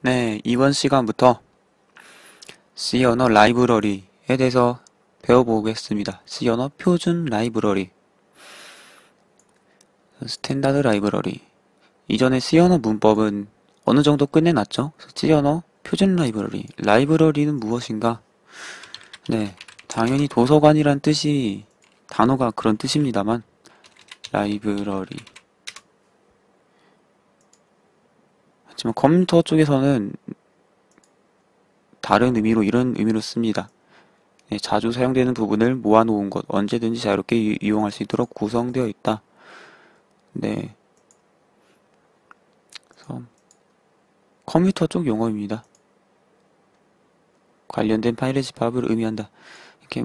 네, 이번 시간부터 C 언어 라이브러리에 대해서 배워보겠습니다. C 언어 표준 라이브러리, 스탠다드 라이브러리. 이전에 C 언어 문법은 어느 정도 끝내놨죠? C 언어 표준 라이브러리. 라이브러리는 무엇인가? 네, 당연히 도서관이란 뜻이, 단어가 그런 뜻입니다만, 라이브러리. 하지만 컴퓨터 쪽에서는 다른 의미로, 이런 의미로 씁니다. 네, 자주 사용되는 부분을 모아놓은 것, 언제든지 자유롭게 이용할 수 있도록 구성되어 있다. 네, 그래서 컴퓨터 쪽 용어입니다. 관련된 파일의 집합을 의미한다. 이렇게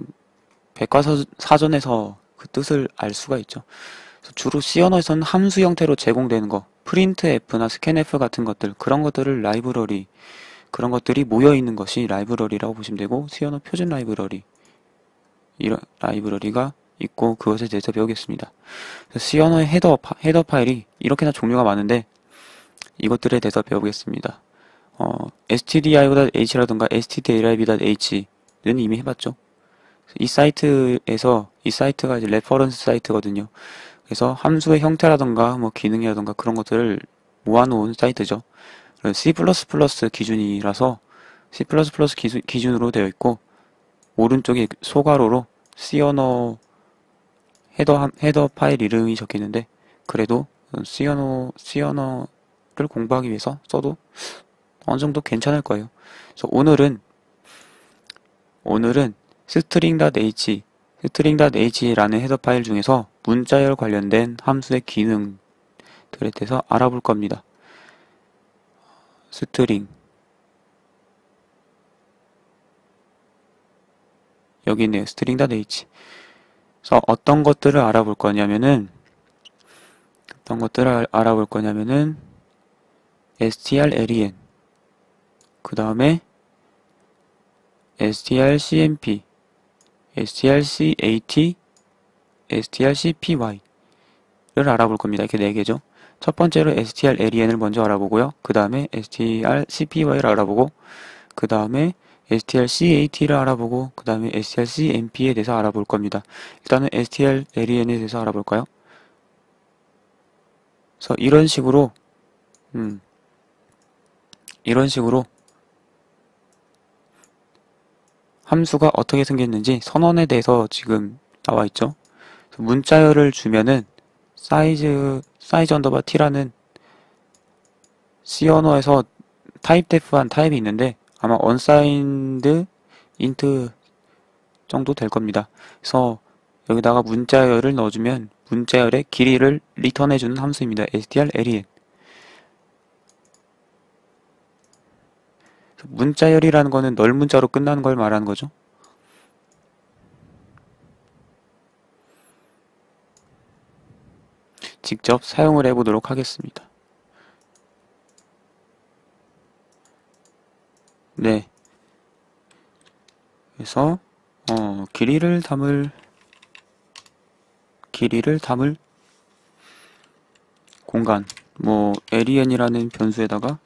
백과사전에서 그 뜻을 알 수가 있죠. 그래서 주로 C 언어에서는 함수 형태로 제공되는 거, printf나 scanf 같은 것들, 그런 것들을 라이브러리, 그런 것들이 모여있는 것이 라이브러리라고 보시면 되고, C 언어 표준 라이브러리, 이런 라이브러리가 있고, 그것에 대해서 배우겠습니다. C 언어의 헤더 파일이 이렇게나 종류가 많은데, 이것들에 대해서 배우겠습니다. stdio.h라든가 stdlib.h는 이미 해봤죠. 이 사이트가 이제 레퍼런스 사이트거든요. 그래서 함수의 형태라든가 뭐 기능이라든가 그런 것들을 모아놓은 사이트죠. C++ 기준이라서 C++ 기준으로 되어 있고, 오른쪽에 소괄호로 C 언어 헤더 파일 이름이 적혀 있는데, 그래도 C 언어를 공부하기 위해서 써도 어느 정도 괜찮을 거예요. 그래서 오늘은 string.h라는 헤더 파일 중에서 문자열 관련된 함수의 기능들에 대해서 알아볼 겁니다. 스트링, 여기 있네요. string.h. 그래서 어떤 것들을 알아볼 거냐면은 strlen, 그 다음에 strcmp, strcat, strcpy를 알아볼 겁니다. 이렇게 4개죠. 첫 번째로 strlen을 먼저 알아보고요. 그 다음에 strcpy를 알아보고, 그 다음에 strcat를 알아보고, 그 다음에 strcmp에 대해서 알아볼 겁니다. 일단은 strlen에 대해서 알아볼까요? 그래서 이런 식으로 함수가 어떻게 생겼는지 선언에 대해서 지금 나와 있죠. 문자열을 주면은 사이즈 언더바 t라는 C 언어에서 타입데프한 타입이 있는데, 아마 unsigned int 정도 될 겁니다. 그래서 여기다가 문자열을 넣어주면 문자열의 길이를 리턴해주는 함수입니다. strlen. 문자열이라는 거는 널 문자로 끝나는 걸 말하는 거죠. 직접 사용을 해보도록 하겠습니다. 네. 그래서 길이를 담을 공간, 뭐 len이라는 변수에다가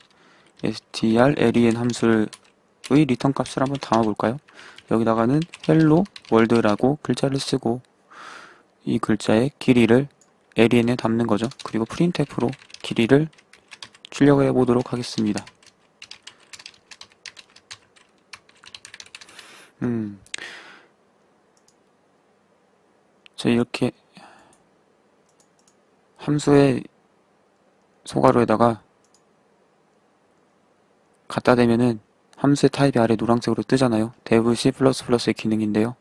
strlen 함수의 리턴 값을 한번 담아볼까요? 여기다가는 hello world라고 글자를 쓰고, 이 글자의 길이를 len에 담는 거죠. 그리고 printf로 길이를 출력해 보도록 하겠습니다. 자, 이렇게 함수의 소괄호에다가 갖다 대면은 함수의 타입이 아래 노란색으로 뜨잖아요. dev C++의 기능인데요.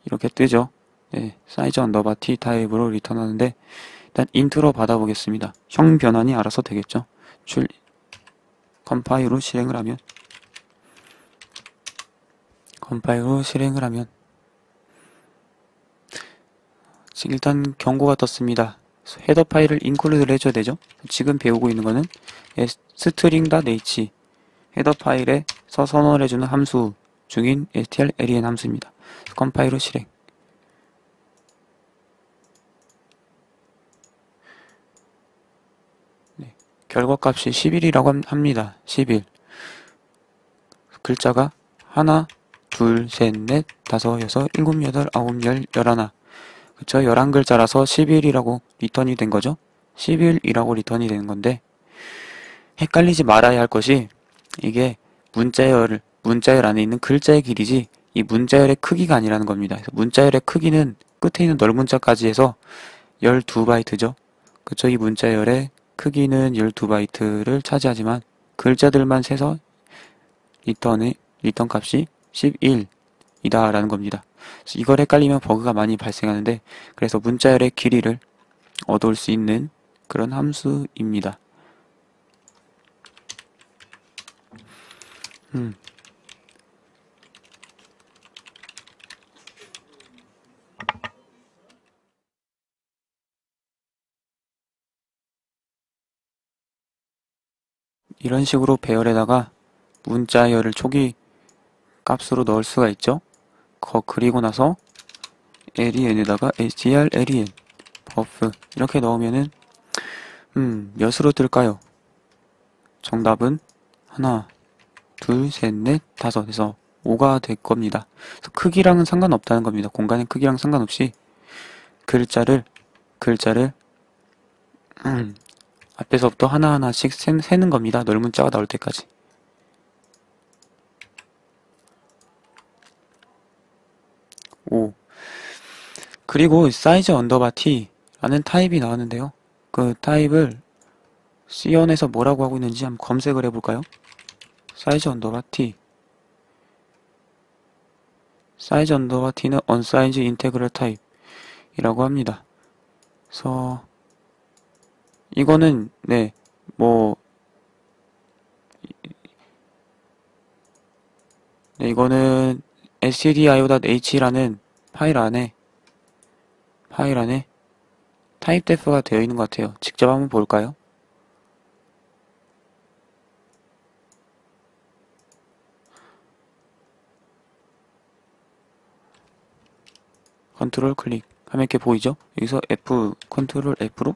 이렇게 뜨죠. 네, size underbar t 타입으로 리턴하는데, 일단 int로 받아보겠습니다. 형 변환이 알아서 되겠죠. 컴파일로 실행을 하면 일단 경고가 떴습니다. 헤더 파일을 include를 해줘야 되죠. 지금 배우고 있는 거는 string.h 헤더 파일에서 선언해주는 함수 중인 strlen 함수입니다. 컴파일로 실행. 결과값이 11이라고 합니다. 11. 글자가 하나, 둘, 셋, 넷, 다섯, 여섯, 일곱, 여덟, 아홉, 열, 열하나. 그쵸? 11글자라서 11이라고 리턴이 된 거죠? 11이라고 리턴이 되는 건데, 헷갈리지 말아야 할 것이, 이게 문자열 안에 있는 글자의 길이지, 이 문자열의 크기가 아니라는 겁니다. 그래서 문자열의 크기는 끝에 있는 넓문자까지 해서 12바이트죠. 그쵸? 이 문자열의 크기는 12바이트를 차지하지만, 글자들만 세서 리턴 값이 11이다 라는 겁니다. 그래서 이걸 헷갈리면 버그가 많이 발생하는데, 그래서 문자열의 길이를 얻을 수 있는 그런 함수입니다. 이런 식으로 배열에다가 문자열을 초기 값으로 넣을 수가 있죠. 그리고 나서 len에다가 str len 버프 이렇게 넣으면은 몇으로 뜰까요? 정답은 하나, 둘, 셋, 넷, 다섯 해서 5가 될 겁니다. 그래서 크기랑은 상관없다는 겁니다. 공간의 크기랑 상관없이 글자를 앞에서부터 하나하나씩 세는 겁니다. 넓은 자가 나올 때까지. 오. 그리고 사이즈 언더바 t라는 타입이 나왔는데요. 그 타입을 C연에서 뭐라고 하고 있는지 한번 검색을 해볼까요? 사이즈 언더바 t. 사이즈 언더바 t는 unsize integral type이라고 합니다. 그래서 이거는 네, 이거는 stdio.h라는 파일 안에 타입def가 되어 있는 것 같아요. 직접 한번 볼까요? 컨트롤 클릭 하면 이렇게 보이죠? 여기서 컨트롤 F로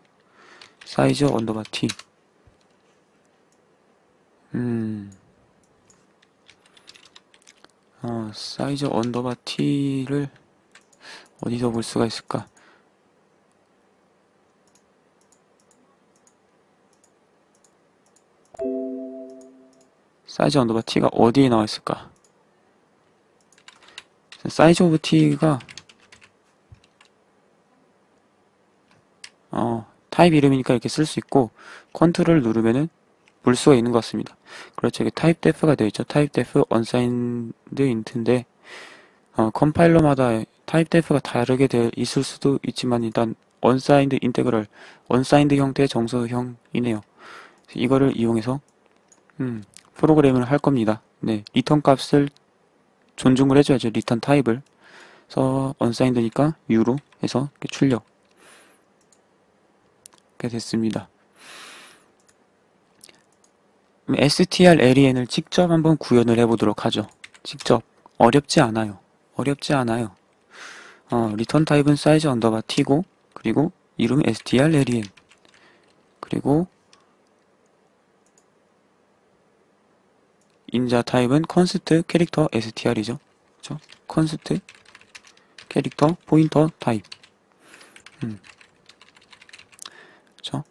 사이즈 언더바 t. 사이즈 언더바 t를 어디서 볼 수가 있을까? 사이즈 언더바 t가 어디에 나와 있을까? 사이즈 오브 t가 타입 이름이니까 이렇게 쓸 수 있고 컨트롤 누르면은 볼 수가 있는 것 같습니다. 그렇죠. 이게 타입 def가 되어 있죠. 타입 def unsigned int인데 컴파일러마다 타입 def가 다르게 되어 있을 수도 있지만 일단 unsigned integral, unsigned 형태의 정수형이네요. 이거를 이용해서 프로그램을 할 겁니다. 네, 리턴 값을 존중을 해줘야죠. 리턴 타입을. 그래서 unsigned니까 u로 해서 출력. 이렇게 됐습니다. strlen을 직접 한번 구현을 해보도록 하죠. 직접. 어렵지 않아요. 리턴 타입은 사이즈 언더바 t고, 그리고 이름 strlen. 그리고 인자 타입은 const 캐릭터 str이죠. 그렇죠? const 캐릭터 포인터 타입. 그렇죠?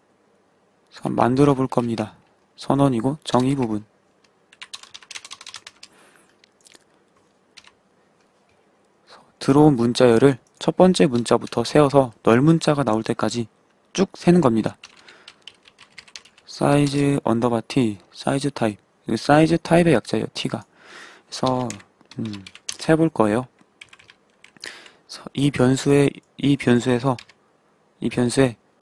만들어 볼 겁니다. 선언이고 정의 부분. 들어온 문자열을 첫 번째 문자부터 세어서 넓문자가 나올 때까지 쭉 세는 겁니다. 사이즈 언더바 t, 사이즈 타입. 사이즈 타입의 약자예요, t가. 그래서 세볼 거예요. 이 변수에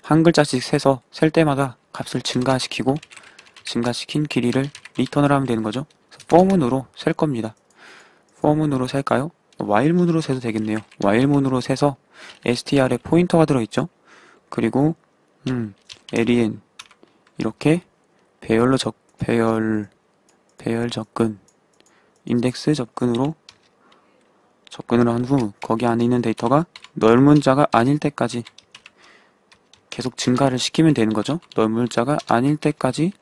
한 글자씩 세서 셀 때마다 값을 증가시킨 길이를 리턴을 하면 되는 거죠. for문으로 셀 겁니다. for문으로 셀까요? while문으로 세도 되겠네요. while문으로 세서 str에 포인터가 들어있죠. 그리고 len 이렇게 배열 접근 인덱스 접근을 한 후 거기 안에 있는 데이터가 넓은 자가 아닐 때까지 계속 증가를 시키면 되는 거죠. 넓은 물자가 아닐 때까지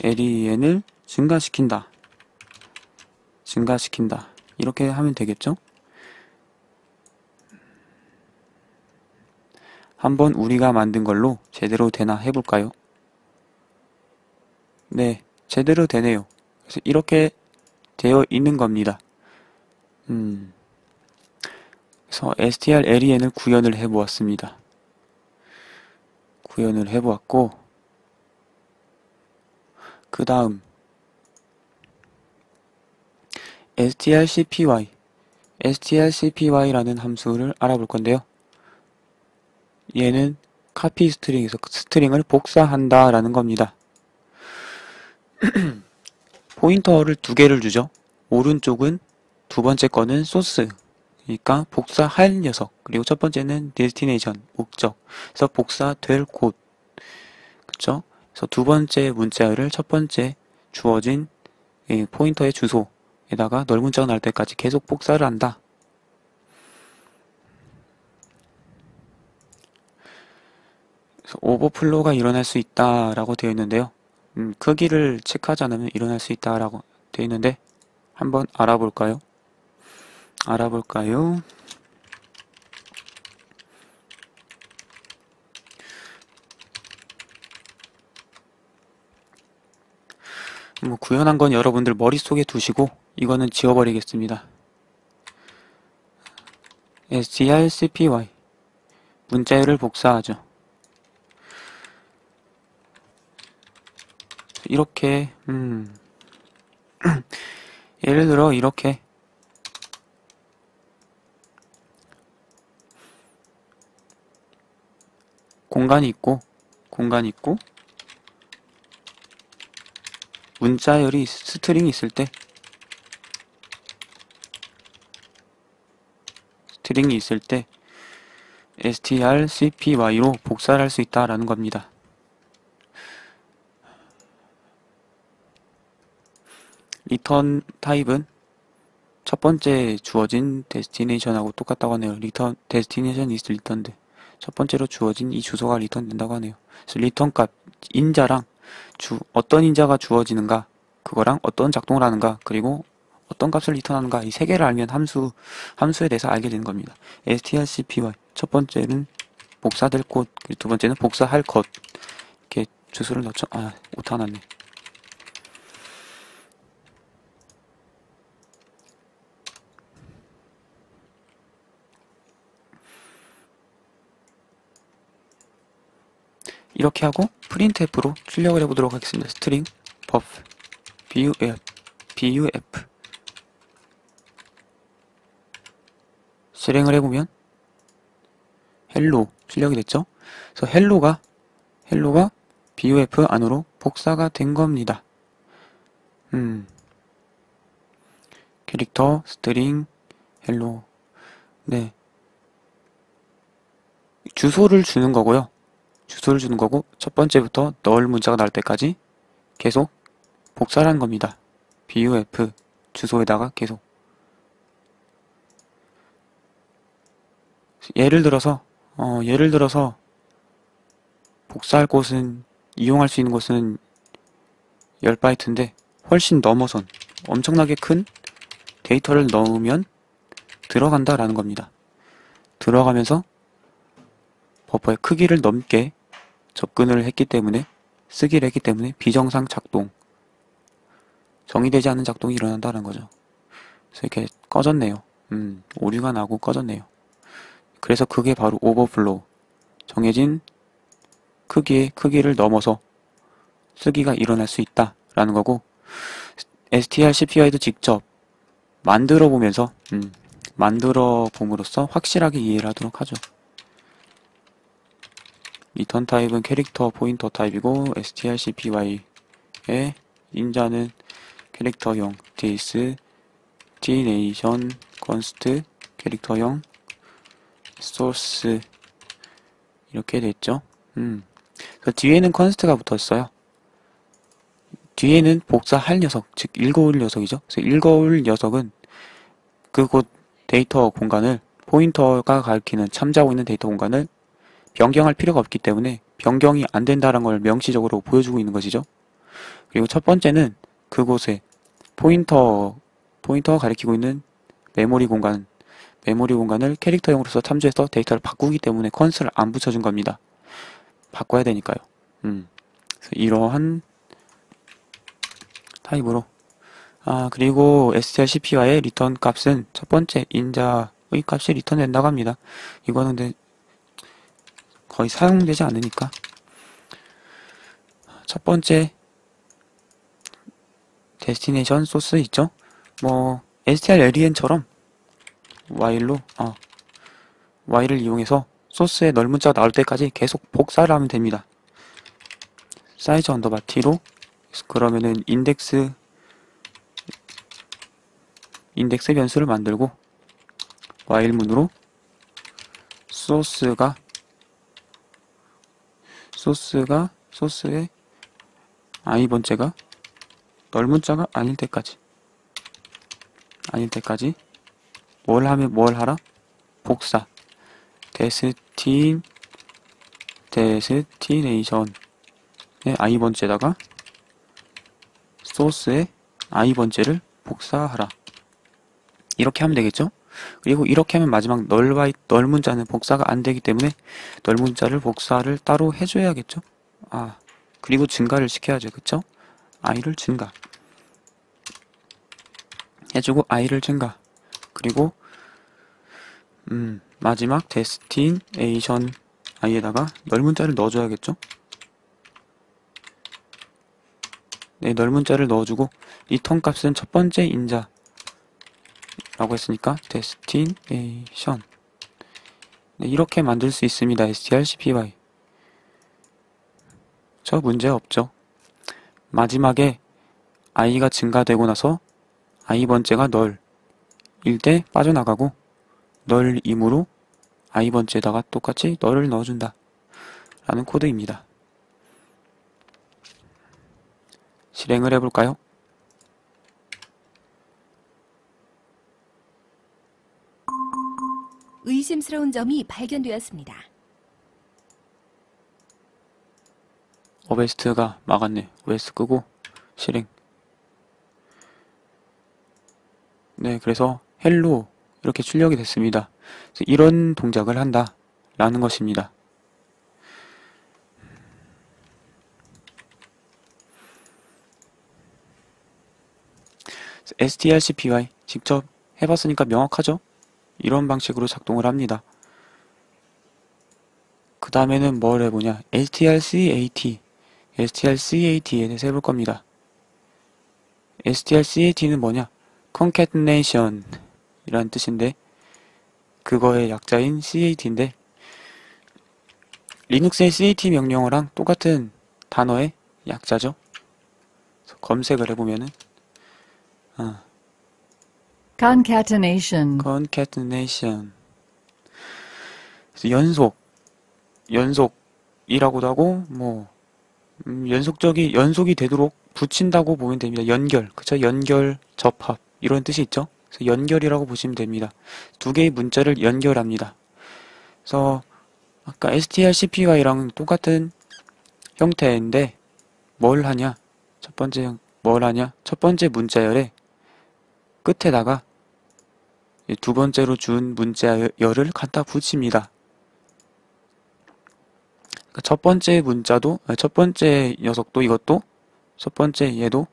LEN을 증가시킨다. 이렇게 하면 되겠죠. 한번 우리가 만든 걸로 제대로 되나 해볼까요? 네, 제대로 되네요. 그래서 이렇게 되어 있는 겁니다. 그래서 strlen을 구현을 해보았습니다. 구현을 해보았고, 그 다음 strcpy라는 함수를 알아볼 건데요. 얘는 카피 스트링에서 스트링을 복사한다 라는 겁니다. 포인터를 두 개를 주죠. 오른쪽은 두 번째 거는 소스, 그러니까 복사할 녀석, 그리고 첫 번째는 데스티네이션, 목적. 그래서 복사될 곳, 그쵸? 그래서 두 번째 문자열을 첫 번째 주어진 포인터의 주소에다가 넓은 문자가 나올 때까지 계속 복사를 한다. 그래서 오버플로우가 일어날 수 있다라고 되어 있는데요. 크기를 체크하지 않으면 일어날 수 있다라고 되어 있는데 한번 알아볼까요? 뭐 구현한 건 여러분들 머릿속에 두시고 이거는 지워버리겠습니다. strcpy 문자열을 복사하죠. 이렇게 예를 들어 이렇게 공간이 있고 문자열이 스트링이 있을 때 strcpy로 복사를 할 수 있다라는 겁니다. 리턴 타입은 첫 번째 주어진 데스티네이션하고 똑같다고 하네요. 리턴 데스티네이션 is returned. 첫 번째로 주어진 이 주소가 리턴 된다고 하네요. 그래서 리턴 값 인자랑 어떤 인자가 주어지는가, 그거랑 어떤 작동을 하는가, 그리고 어떤 값을 리턴하는가, 이 세 개를 알면 함수에 대해서 알게 되는 겁니다. strcpy 첫 번째는 복사될 곳, 그리고 두 번째는 복사할 것. 이렇게 주소를 넣죠. 오타 났네. 이렇게 하고 printf로 출력을 해보도록 하겠습니다. string buff buf 실행을 해보면 hello 출력이 됐죠. 그래서 hello가 buf 안으로 복사가 된 겁니다. 캐릭터 string hello. 네, 주소를 주는 거고요. 첫 번째부터 널 문자가 나올 때까지 계속 복사를 하는 겁니다. buf 주소에다가 계속. 예를 들어서 복사할 곳은, 이용할 수 있는 곳은 10바이트인데 훨씬 넘어선 엄청나게 큰 데이터를 넣으면 들어간다라는 겁니다. 들어가면서 버퍼의 크기를 넘게 접근을 했기 때문에, 쓰기를 했기 때문에 비정상 작동, 정의되지 않은 작동이 일어난다는 거죠. 그래서 이렇게 꺼졌네요. 오류가 나고 꺼졌네요. 그래서 그게 바로 오버플로우, 정해진 크기를 넘어서 쓰기가 일어날 수 있다라는 거고, strcpy도 직접 만들어 보면서 만들어 봄으로써 확실하게 이해를 하도록 하죠. 리턴 타입은 캐릭터 포인터 타입이고, strcpy의 인자는 캐릭터형 destination const 캐릭터형 source 이렇게 됐죠. 그 뒤에는 const가 붙었어요. 뒤에는 복사할 녀석, 즉 읽어올 녀석이죠. 그래서 읽어올 녀석은 그곳 데이터 공간을, 포인터가 가리키는 참조하고 있는 데이터 공간을 변경할 필요가 없기 때문에 변경이 안 된다는 걸 명시적으로 보여주고 있는 것이죠. 그리고 첫 번째는 그곳에 포인터가 가리키고 있는 메모리 공간을 캐릭터용으로서 참조해서 데이터를 바꾸기 때문에 컨스를 안 붙여준 겁니다. 바꿔야 되니까요. 그래서 이러한 타입으로. 그리고 strcpy의 리턴 값은 첫 번째 인자의 값이 리턴된다고 합니다. 이거는 근데 거의 사용되지 않으니까. 첫 번째 데스티네이션 소스 있죠? 뭐 strlen처럼 while을 이용해서 소스의 널 문자가 나올 때까지 계속 복사를 하면 됩니다. 사이즈 언더바 t로 그러면은 인덱스 변수를 만들고 while문으로 소스의 i번째가 널 문자가 아닐 때까지 뭘 하라? 복사 데스티네이션의 i번째다가 소스의 i번째를 복사하라. 이렇게 하면 되겠죠? 그리고 이렇게 하면 마지막 널 문자는 복사가 안 되기 때문에 널 문자를 복사를 따로 해줘야겠죠? 그리고 증가를 시켜야죠. 그쵸? i를 증가 해주고 i를 증가. 그리고 마지막 데스티네이션 i에다가 널 문자를 넣어줘야겠죠? 네, 널 문자를 넣어주고 리턴 값은 첫 번째 인자 라고 했으니까 destination. 네, 이렇게 만들 수 있습니다. strcpy. 저 문제 없죠. 마지막에 i가 증가되고 나서 i번째가 널일 때 빠져나가고 널이므로 i번째에다가 똑같이 널을 넣어준다 라는 코드입니다. 실행을 해볼까요? 의심스러운 점이 발견되었습니다. 어베스트가 막았네. OS 끄고 실행. 네, 그래서 헬로 이렇게 출력이 됐습니다. 그래서 이런 동작을 한다 라는 것입니다. strcpy 직접 해봤으니까 명확하죠? 이런 방식으로 작동을 합니다. 그 다음에는 뭘 해보냐? strcat에 대해서 해볼 겁니다. strcat는 뭐냐? concatenation 이라는 뜻인데 그거의 약자인 cat인데 리눅스의 cat 명령어랑 똑같은 단어의 약자죠. 그래서 검색을 해보면은 concatenation. 그래서 연속이라고도 하고 연속이 되도록 붙인다고 보면 됩니다. 그쵸? 연결, 접합 이런 뜻이 있죠. 그래서 연결이라고 보시면 됩니다. 두 개의 문자를 연결합니다. 그래서 아까 strcpy랑 똑같은 형태인데 뭘 하냐? 첫 번째 문자열의 끝에다가 두 번째로 준 문자열을 갖다 붙입니다. 그러니까 첫 번째 녀석도 이것도 첫 번째 얘도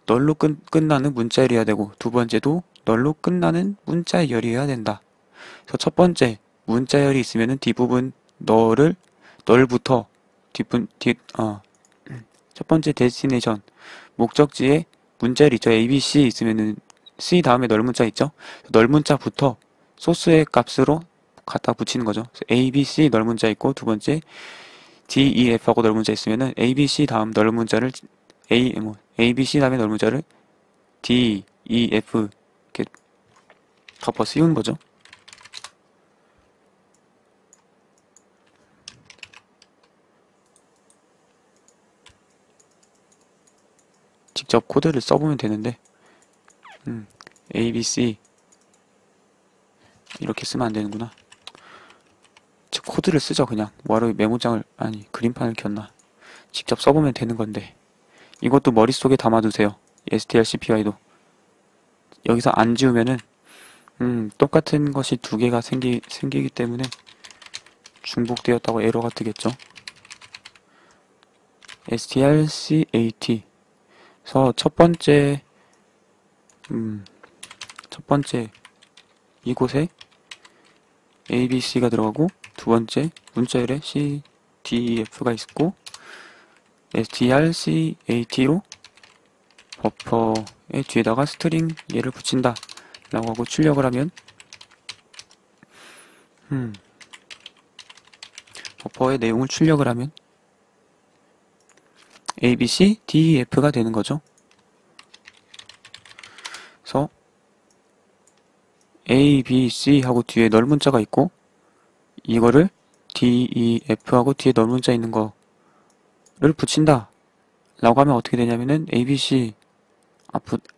널로 끝나는 문자열이어야 되고 두 번째도 널로 끝나는 문자열이어야 된다. 그래서 첫 번째 문자열이 있으면은 뒷부분 널부터 첫 번째 데스티네이션 목적지에 문자열이 있죠. ABC 있으면은 C 다음에 널 문자 있죠. 널 문자부터 소스의 값으로 갖다 붙이는 거죠. 그래서 ABC 널 문자 있고 두 번째 DEF하고 널 문자 있으면은 ABC 다음 널 문자를 ABC 다음에 널 문자를 DEF 이렇게 덮어 씌우는 거죠. 직접 코드를 써보면 되는데 ABC 이렇게 쓰면 안 되는구나. 코드를 쓰죠. 그냥 뭐하러 메모장을, 아니 그림판을 켰나. 직접 써보면 되는 건데, 이것도 머릿속에 담아두세요. strcpy도 여기서 안 지우면은 똑같은 것이 두 개가 생기기 때문에 중복되었다고 에러가 뜨겠죠. strcat 서 첫 번째 이곳에 ABC가 들어가고, 두 번째 문자열에 CDF가 있고, strcat로 버퍼의 뒤에다가 스트링 얘를 붙인다 라고 하고 출력을 하면 버퍼의 내용을 출력을 하면 ABC, DEF가 되는 거죠. 그래서 A, B, C 하고 뒤에 널 문자가 있고, 이거를 D, E, F 하고 뒤에 널 문자 있는 거를 붙인다 라고 하면 어떻게 되냐면은 A, B, C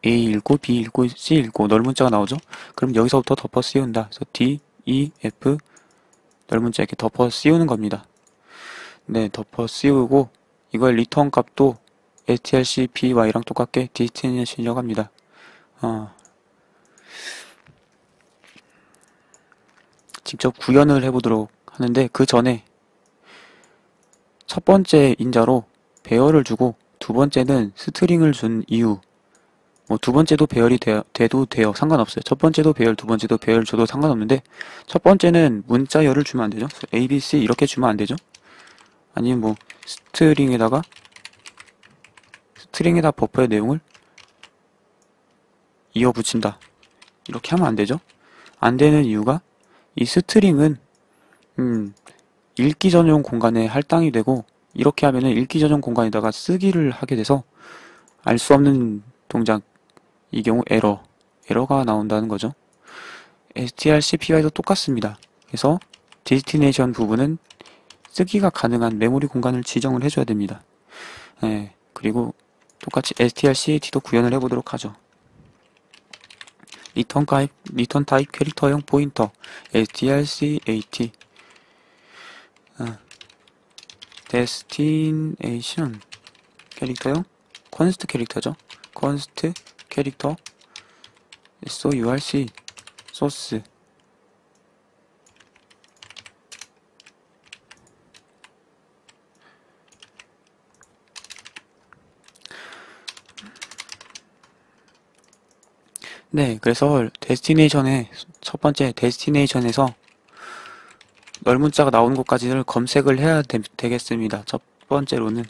A 읽고 B 읽고 C 읽고 널 문자가 나오죠. 그럼 여기서부터 덮어 씌운다. 그래서 D, E, F 널 문자 이렇게 덮어 씌우는 겁니다. 네, 덮어 씌우고 이걸 리턴 값도 strcpy랑 똑같게 destination이라고 합니다. 직접 구현을 해보도록 하는데, 그 전에 첫 번째 인자로 배열을 주고 두 번째는 스트링을 준 이유, 뭐 두 번째도 배열이 돼도 돼요. 상관없어요. 첫 번째도 배열, 두 번째도 배열 줘도 상관없는데, 첫 번째는 문자열을 주면 안 되죠. ABC 이렇게 주면 안 되죠. 아니면 뭐 스트링에다 버퍼의 내용을 이어 붙인다 이렇게 하면 안 되죠. 안 되는 이유가, 이 스트링은 읽기 전용 공간에 할당이 되고, 이렇게 하면은 읽기 전용 공간에다가 쓰기를 하게 돼서 알 수 없는 동작, 이 경우 에러가 나온다는 거죠. strcpy도 똑같습니다. 그래서 데스티네이션 부분은 쓰기가 가능한 메모리 공간을 지정을 해줘야 됩니다. 네, 그리고 똑같이 strcat도 구현을 해보도록 하죠. 리턴 타입 캐릭터형 포인터 strcat 데스티네이션 캐릭터형 컨스트 캐릭터죠. 컨스트 캐릭터 sourc 소스. 네, 그래서 첫 번째 데스티네이션에서 널 문자가 나오는 곳까지를 검색을 해야 되겠습니다. 첫 번째로는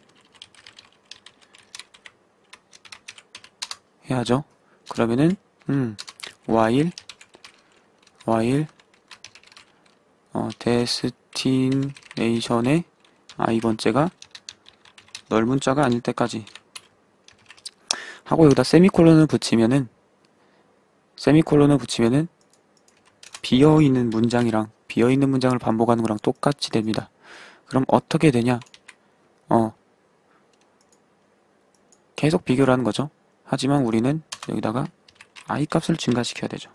해야죠. 그러면은 while 데스티네이션의 i번째가 널 문자가 아닐 때까지 하고, 여기다 세미콜론을 붙이면은 비어있는 문장을 반복하는 거랑 똑같이 됩니다. 그럼 어떻게 되냐? 계속 비교를 하는 거죠. 하지만 우리는 여기다가 i 값을 증가시켜야 되죠.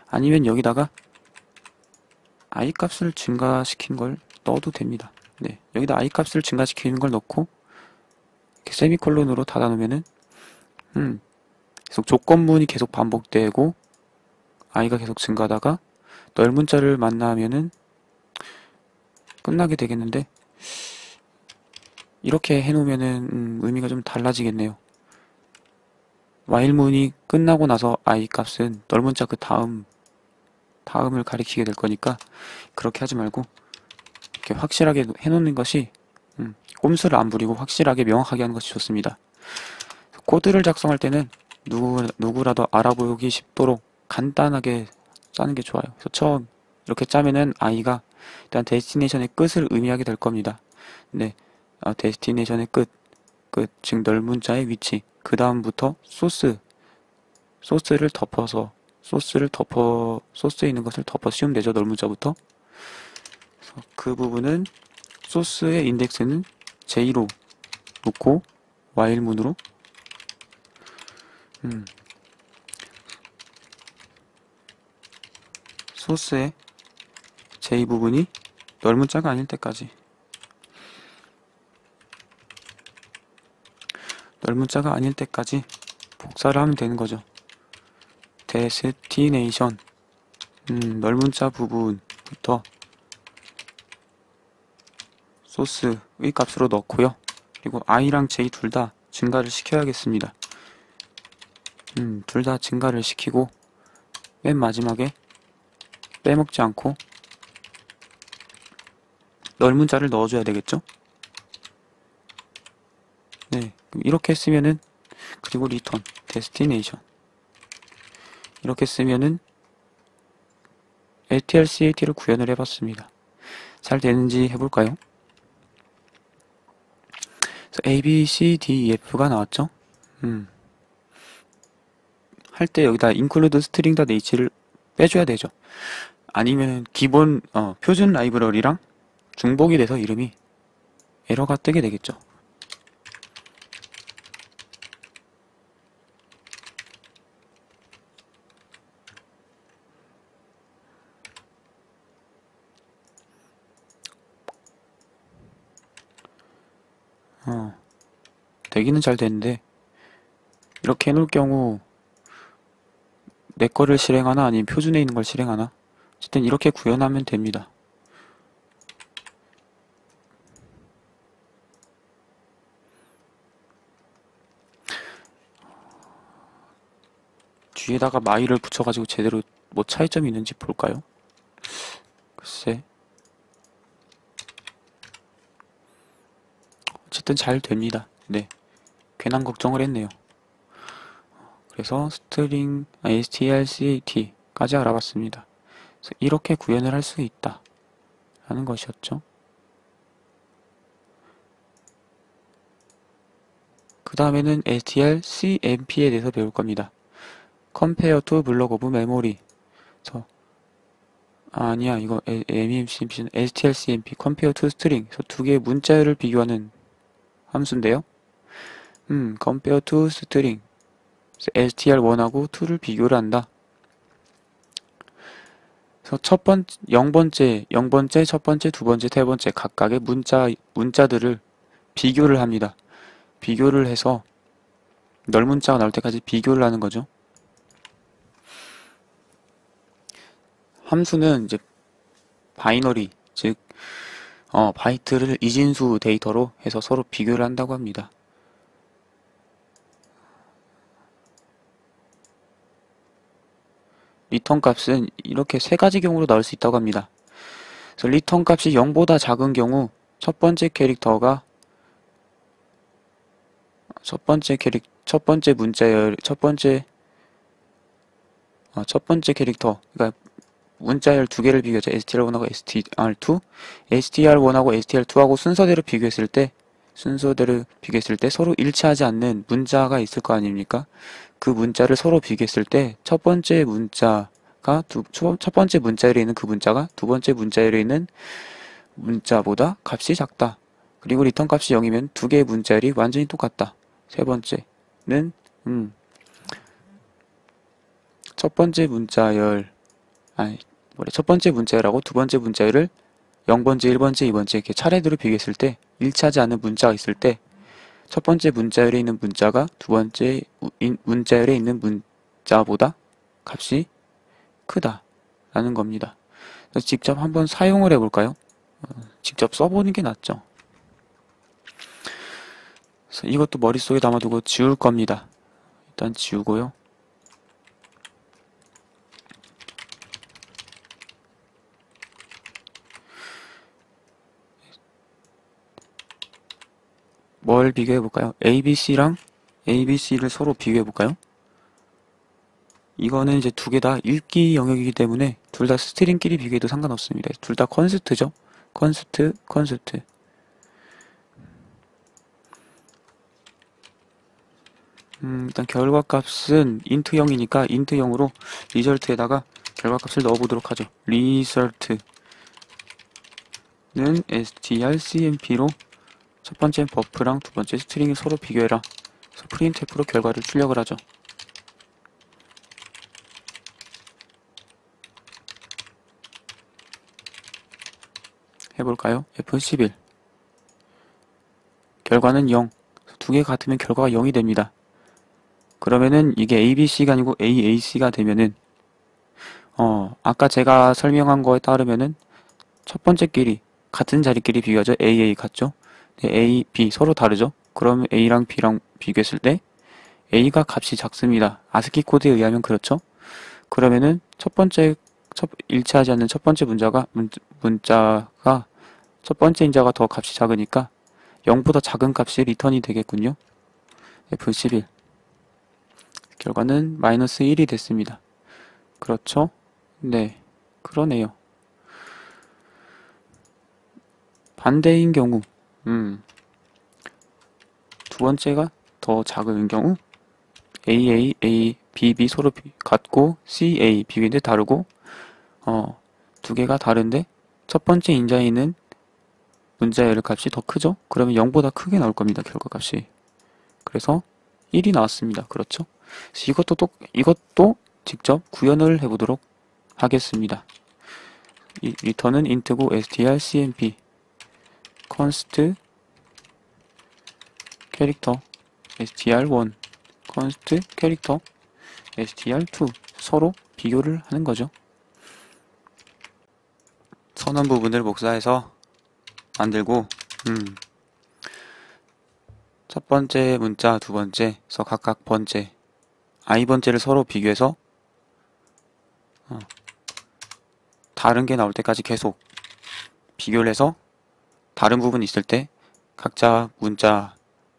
아니면 여기다가 i 값을 증가시킨 걸 넣어도 됩니다. 네, 여기다 i 값을 증가시키는 걸 넣고 이렇게 세미콜론으로 닫아놓으면은 계속 조건문이 계속 반복되고 i가 계속 증가하다가 널 문자를 만나면은 끝나게 되겠는데, 이렇게 해놓으면은 의미가 좀 달라지겠네요. while문이 끝나고 나서 i 값은 널 문자 그 다음을 가리키게 될 거니까 그렇게 하지 말고 이렇게 확실하게 해놓는 것이, 꼼수를 안 부리고 확실하게 명확하게 하는 것이 좋습니다. 코드를 작성할 때는 누구라도 알아보기 쉽도록 간단하게 짜는 게 좋아요. 그래서 처음 이렇게 짜면은 i가 일단 데스티네이션의 끝을 의미하게 될 겁니다. 네, 데스티네이션의 끝, 즉 널 문자의 위치. 그 다음부터 소스에 있는 것을 덮어 씌우면 되죠. 널 문자부터. 그래서 그 부분은 소스의 인덱스는 J로 놓고 while문으로 소스의 J 부분이 넓문자가 아닐 때까지. 넓문자가 아닐 때까지 복사를 하면 되는 거죠. 데스티네이션 넓문자 부분부터 소스의 값으로 넣고요. 그리고 i랑 j 둘 다 증가를 시켜야겠습니다. 둘 다 증가를 시키고 맨 마지막에 빼먹지 않고 넓문자를 넣어줘야 되겠죠? 네, 그럼 이렇게 쓰면은 그리고 리턴 데스티네이션 이렇게 쓰면은 strcat를 구현을 해봤습니다. 잘 되는지 해볼까요? 그래서 A, B, C, D, E, F가 나왔죠? 할 때 여기다 include string.h를 빼줘야 되죠. 아니면 기본 표준 라이브러리랑 중복이 돼서 이름이 에러가 뜨게 되겠죠. 되기는 잘 되는데 이렇게 해놓을 경우 내 거를 실행하나 아니면 표준에 있는 걸 실행하나 어쨌든 이렇게 구현하면 됩니다. 뒤에다가 마이를 붙여가지고 제대로 뭐 차이점이 있는지 볼까요? 글쎄 어쨌든 잘 됩니다. 네, 괜한 걱정을 했네요. 그래서 스트링 strcat까지 알아봤습니다. 그래서 이렇게 구현을 할 수 있다 라는 것이었죠. 그 다음에는 strcmp에 대해서 배울 겁니다. compare to block of memory. 그래서 아니야, 이거 MEMCMP는 strcmp compare to string. 그래서 두 개의 문자열을 비교하는 함수인데요. compare to string. str1하고 2를 비교를 한다. 그래서 0번째, 첫 번째, 두 번째, 세 번째 각각의 문자들을 비교를 합니다. 비교를 해서 넓문자가 나올 때까지 비교를 하는 거죠. 함수는 이제 바이너리, 즉 바이트를 이진수 데이터로 해서 서로 비교를 한다고 합니다. 리턴 값은 이렇게 세 가지 경우로 나올 수 있다고 합니다. 그래서 리턴 값이 0보다 작은 경우 첫 번째 문자열, 첫 번째 캐릭터, 그러니까 문자열 두 개를 비교하죠. str1하고 str2, str1하고 str2하고 순서대로 비교했을 때 서로 일치하지 않는 문자가 있을 거 아닙니까? 그 문자를 서로 비교했을 때 첫 번째 문자열에 있는 그 문자가 두 번째 문자열에 있는 문자보다 값이 작다. 그리고 리턴 값이 0이면 두 개의 문자열이 완전히 똑같다. 세 번째는 첫 번째 문자열하고 두 번째 문자열을 0번째, 1번째, 2번째 이렇게 차례대로 비교했을 때 일치하지 않는 문자가 있을 때 첫 번째 문자열에 있는 문자가 두 번째 문자열에 있는 문자보다 값이 크다 라는 겁니다. 그래서 직접 한번 사용을 해볼까요? 직접 써보는 게 낫죠. 그래서 이것도 머릿속에 담아두고 지울 겁니다. 일단 지우고요. 뭘 비교해볼까요? ABC를 서로 비교해볼까요? 이거는 이제 두 개 다 읽기 영역이기 때문에 둘 다 스트링끼리 비교해도 상관없습니다. 둘 다 컨스트죠? 컨스트. 일단 결과값은 int형이니까 int형으로 result에다가 결과값을 넣어보도록 하죠. result는 strcmp로 첫 번째 버프랑 두 번째 스트링을 서로 비교해라. 그래서 printf로 결과를 출력을 하죠. 해볼까요? F11. 결과는 0. 두 개 같으면 결과가 0이 됩니다. 그러면은 이게 ABC가 아니고 AAC가 되면은 아까 제가 설명한 거에 따르면은 첫 번째끼리 같은 자리끼리 비교하죠. AA 같죠? 네, A, B 서로 다르죠? 그러면 A랑 B랑 비교했을 때 A가 값이 작습니다. 아스키 코드에 의하면 그렇죠? 그러면은 일치하지 않는 첫 번째 문자가 첫 번째 인자가 더 값이 작으니까 0보다 작은 값이 리턴이 되겠군요. F11. 결과는 마이너스 1이 됐습니다. 그렇죠? 네, 그러네요. 반대인 경우, 두 번째가 더 작은 경우, B 서로 같고, B인데 다르고, 두 개가 다른데, 첫 번째 인자에 있는 문자의 L 값이 더 크죠? 그러면 0보다 크게 나올 겁니다, 결과 값이. 그래서 1이 나왔습니다. 그렇죠? 이것도 직접 구현을 해보도록 하겠습니다. 이 리턴은 int고 strcmp const 캐릭터 str1 const 캐릭터 str2 서로 비교를 하는 거죠. 선언 부분을 복사해서 만들고 첫 번째 문자, 두 번째에서 각각 번째, i번째를 서로 비교해서 다른 게 나올 때까지 계속 비교를 해서 다른 부분이 있을 때 각자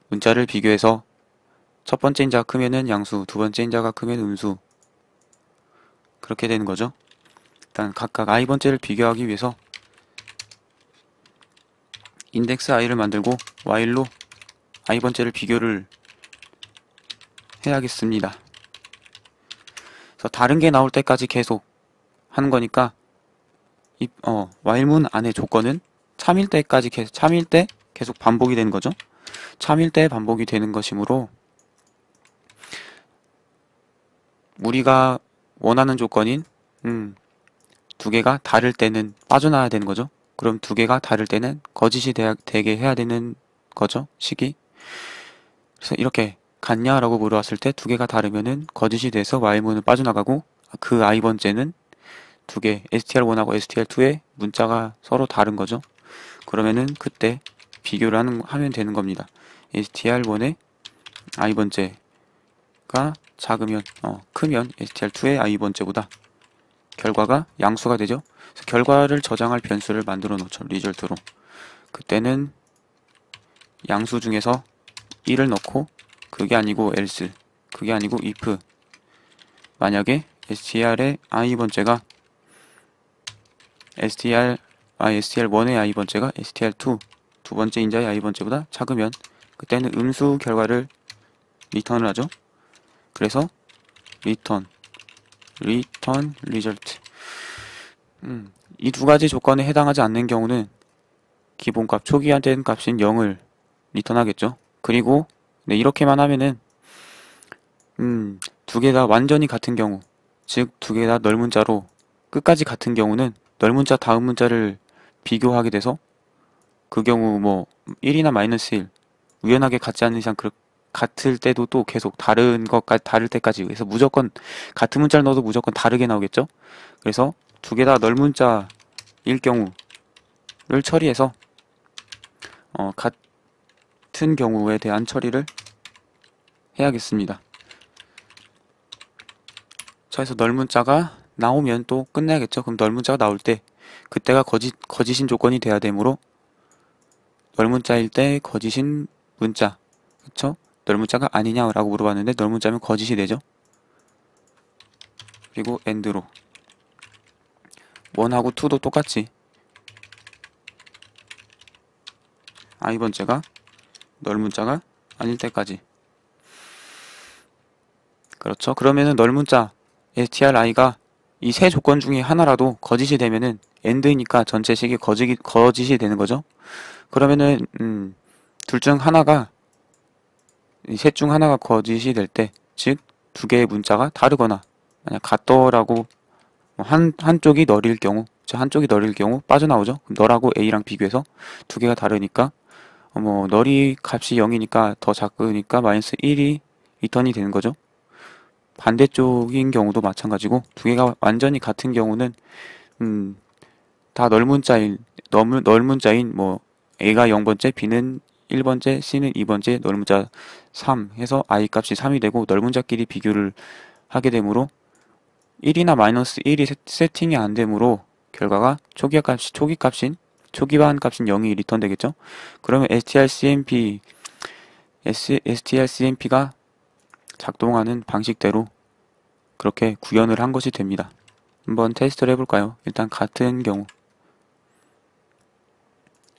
문자를 비교해서 첫 번째 인자가 크면은 양수, 두 번째 인자가 크면 음수 그렇게 되는 거죠. 일단 각각 i번째를 비교하기 위해서 인덱스 i를 만들고 while로 i번째를 비교를 해야겠습니다. 그래서 다른 게 나올 때까지 계속 하는 거니까 while문 안의 조건은 참일 때 계속 반복이 되는 거죠. 참일 때 반복이 되는 것이므로 우리가 원하는 조건인 두 개가 다를 때는 빠져나와야 되는 거죠. 그럼 두 개가 다를 때는 거짓이 되게 해야 되는 거죠. 식이. 그래서 이렇게 같냐라고 물어봤을 때 두 개가 다르면은 거짓이 돼서 while문은 빠져나가고 그 i번째는 두 개 str1하고 str2의 문자가 서로 다른 거죠. 그러면은 그때 비교를 하면 되는 겁니다. str1의 i번째가 크면 str2의 i번째보다 결과가 양수가 되죠. 그래서 결과를 저장할 변수를 만들어 놓죠. 리절트로. 그때는 양수 중에서 1을 넣고 그게 아니고 else, 그게 아니고 if 만약에 str의 i번째가 str1의 i번째가 str2 두 번째 인자의 i번째보다 작으면 그때는 음수 결과를 리턴을 하죠. 그래서 return result 이 두 가지 조건에 해당하지 않는 경우는 기본값 초기화된 값인 0을 리턴하겠죠. 그리고 이렇게만 하면은 두 개 다 완전히 같은 경우, 즉 두 개 다 널문자로 끝까지 같은 경우는 널문자 다음 문자를 비교하게 돼서 그 경우 1이나 -1 우연하게 같지 않는 이상 같을 때도 또 계속 다른 때까지 그래서 무조건 같은 문자를 넣어도 무조건 다르게 나오겠죠. 그래서 두 개 다 널문자일 경우를 처리해서 같은 경우에 대한 처리를 해야겠습니다. 자, 그래서 널문자가 나오면 또 끝내야겠죠. 그럼 널문자가 나올 때 그때가 거짓인 조건이 돼야 되므로 널문자일 때 거짓인 문자, 그쵸? 널문자가 아니냐라고 물어봤는데 널문자면 거짓이 되죠. 그리고 end로 1하고 2도 똑같이 i번째가 널문자가 아닐 때까지. 그렇죠. 그러면은 널문자stri가 이 세 조건 중에 하나라도 거짓이 되면은 end니까 전체 식이 거짓이 되는 거죠. 그러면은 둘 중 하나가 셋 중 하나가 거짓이 될 때, 즉 두 개의 문자가 다르거나 만약 같더라고 한쪽이 널일 경우, 한쪽이 널일 경우 빠져나오죠. 그럼 널하고 A랑 비교해서 두 개가 다르니까 널이 값이 0이니까 더 작으니까 마이너스 1이 리턴이 되는 거죠. 반대쪽인 경우도 마찬가지고 두 개가 완전히 같은 경우는 다 널문자인 A가 0번째, B는 1번째, C는 2번째, 널문자 3 해서 I 값이 3이 되고 널문자끼리 비교를 하게 되므로 1이나 마이너스 1이 세팅이 안 되므로 결과가 초기반 값인 0이 리턴 되겠죠? 그러면 strcmp가 작동하는 방식대로 그렇게 구현을 한 것이 됩니다. 한번 테스트를 해볼까요? 일단 같은 경우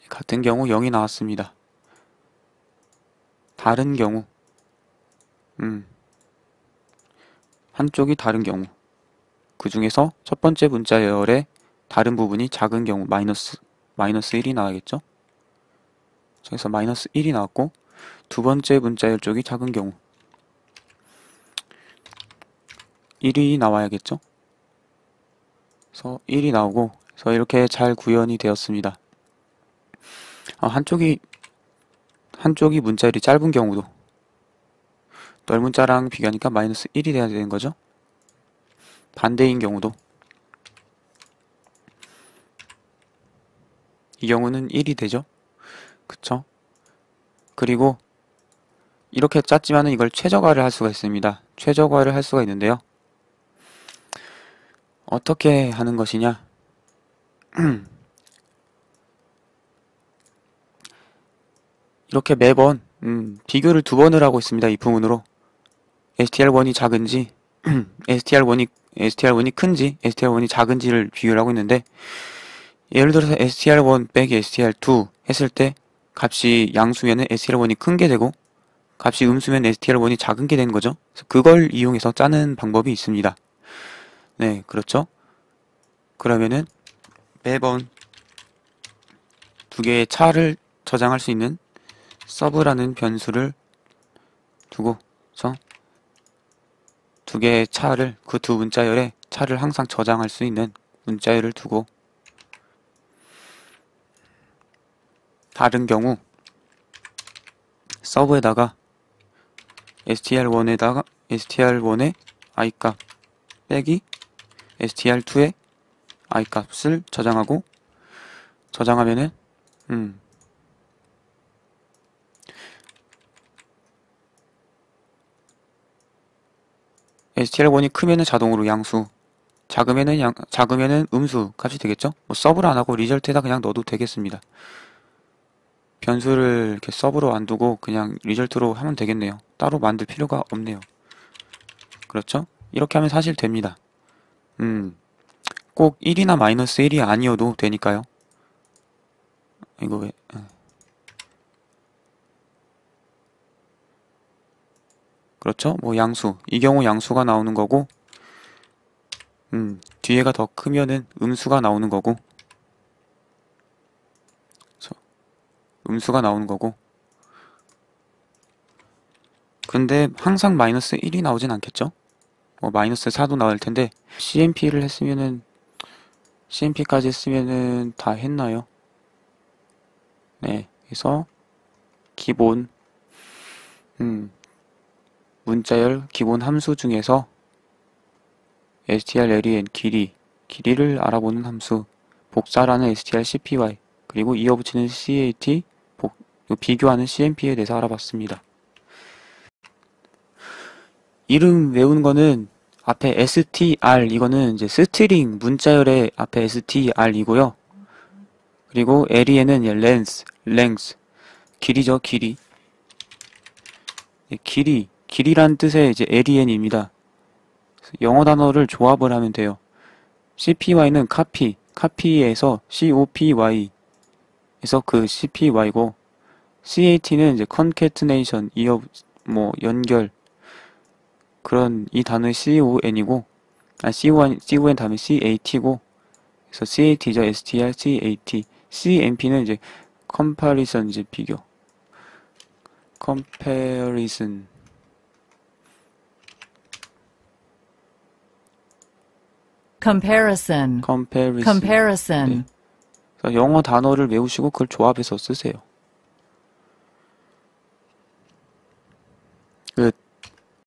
0이 나왔습니다. 다른 경우 한쪽이 다른 경우 그 중에서 첫 번째 문자열의 다른 부분이 작은 경우 마이너스 1이 나와야겠죠? 그래서 마이너스 1이 나왔고 두 번째 문자열 쪽이 작은 경우 1이 나와야겠죠? 그래서 1이 나오고 그래서 이렇게 잘 구현이 되었습니다. 한쪽이 문자열이 짧은 경우도 넓은 문자랑 비교하니까 마이너스 1이 돼야 되는 거죠? 반대인 경우도 이 경우는 1이 되죠? 그쵸? 그리고 이렇게 짰지만은 이걸 최저화를 할 수가 있습니다. 최저화를 할 수가 있는데요. 어떻게 하는 것이냐? 이렇게 매번 비교를 두 번을 하고 있습니다. 이 부분으로 str1이 작은지 str1이 큰지 str1이 작은지를 비교를 하고 있는데 예를 들어서 str1 빼기 str2 했을 때 값이 양수면은 str1이 큰 게 되고 값이 음수면 str1이 작은 게 되는 거죠. 그래서 그걸 이용해서 짜는 방법이 있습니다. 네, 그렇죠. 그러면은 매번 두 개의 차를 저장할 수 있는 서브라는 변수를 두고서 두 개의 차를 그 두 문자열에 차를 항상 저장할 수 있는 문자열을 두고 다른 경우 서브에다가 str1의 i값 빼기 str2의 i값을 저장하면은 str1이 크면은 자동으로 양수, 작으면은 음수 값이 되겠죠? 서브를 안 하고 리절트에다 그냥 넣어도 되겠습니다. 변수를 이렇게 서브로 안 두고 그냥 리절트로 하면 되겠네요. 따로 만들 필요가 없네요. 그렇죠? 이렇게 하면 사실 됩니다. 꼭 1이나 마이너스 1이 아니어도 되니까요. 이거 왜? 그렇죠? 양수. 이 경우 양수가 나오는 거고, 뒤에가 더 크면은 음수가 나오는 거고, 음수가 나오는 거고. 근데 항상 마이너스 1이 나오진 않겠죠? 마이너스 4도 나올 텐데, CMP까지 했으면은 다 했나요? 네. 그래서, 기본, 문자열 기본 함수 중에서 strlen 길이를 알아보는 함수, 복사라는 strcpy, 그리고 이어붙이는 cat, 비교하는 cmp에 대해서 알아봤습니다. 이름 외우는 거는 앞에 str, 이거는 이제 스트링 문자열의 앞에 str이고요. 그리고 len은 length, 길이죠, 길이. 길이란 뜻의 이제 len입니다. 영어 단어를 조합을 하면 돼요. cpy는 copy에서 copy, 에서 그 cpy고, cat는 이제 concatenation, 연결, 그런 이 단어의 con이고, con 다음에 cat고, 그래서 cat죠, str, cat. cmp는 이제 comparison, 이제 비교. comparison. comparison, comparison. comparison, 네. 그래서 영어 단어를 외우시고 그걸 조합해서 쓰세요.